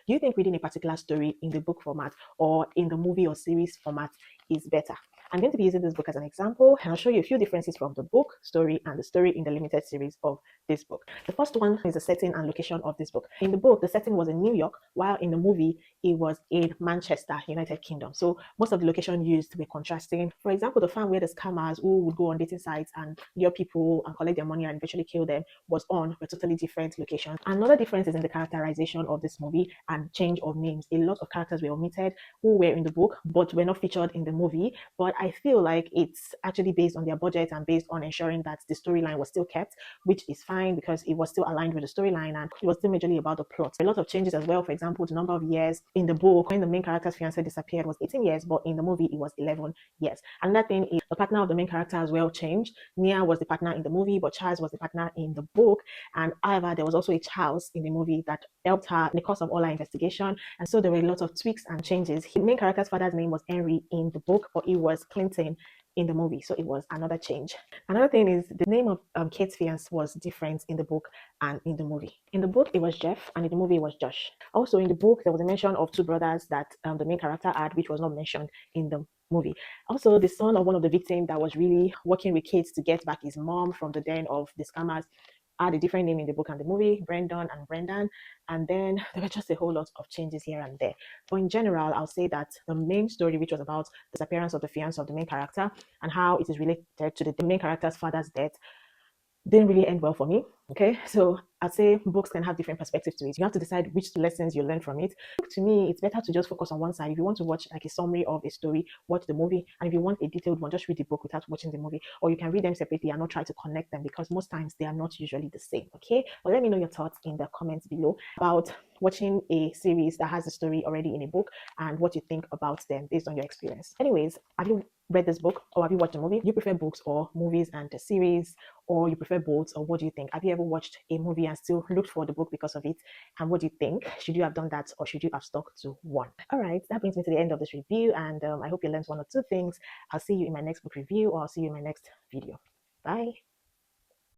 Do you think reading a particular story in the book format or in the movie or series format is better? I'm going to be using this book as an example, and I'll show you a few differences from the book story and the story in the limited series of this book. The first one is the setting and location of this book. In the book, the setting was in New York, while in the movie, it was in Manchester, United Kingdom. So most of the location used were contrasting. For example, the farm where the scammers who would go on dating sites and lure people and collect their money and eventually kill them was on a totally different location. Another difference is in the characterization of this movie and change of names. A lot of characters were omitted who were in the book but were not featured in the movie. But I feel like it's actually based on their budget and based on ensuring that the storyline was still kept, which is fine because it was still aligned with the storyline and it was still majorly about the plot. A lot of changes as well. For example, the number of years in the book when the main character's fiance disappeared was 18 years, but in the movie it was 11 years. Another thing is the partner of the main character as well changed. Nia was the partner in the movie, but Charles was the partner in the book. And however, there was also a Charles in the movie that helped her in the course of all her investigation. And so there were a lot of tweaks and changes. The main character's father's name was Henry in the book, but it was Clinton in the movie, so it was another change. Another thing is the name of Kate's fiance was different in the book and in the movie. In the book it was Jeff and in the movie it was Josh. Also in the book there was a mention of two brothers that the main character had, which was not mentioned in the movie. Also, the son of one of the victims that was really working with Kate to get back his mom from the den of the scammers had a different name in the book and the movie, Brendan and Brendan. And then there were just a whole lot of changes here and there. But in general, I'll say that the main story, which was about the disappearance of the fiance of the main character and how it is related to the main character's father's death, didn't really end well for me. Okay, so I'd say books can have different perspectives to it. You have to decide which lessons you learn from it. To me, it's better to just focus on one side. If you want to watch like a summary of a story, watch the movie. And if you want a detailed one, just read the book without watching the movie. Or you can read them separately and not try to connect them because most times they are not usually the same. Okay, but let me know your thoughts in the comments below about watching a series that has a story already in a book and what you think about them based on your experience. Anyways, have you read this book or have you watched a movie? Do you prefer books or movies and the series, or you prefer both, or what do you think? Have you ever watched a movie and still looked for the book because of it? And what do you think? Should you have done that or should you have stuck to one? All right, that brings me to the end of this review, and I hope you learned one or two things. I'll see you in my next book review, or I'll see you in my next video. Bye.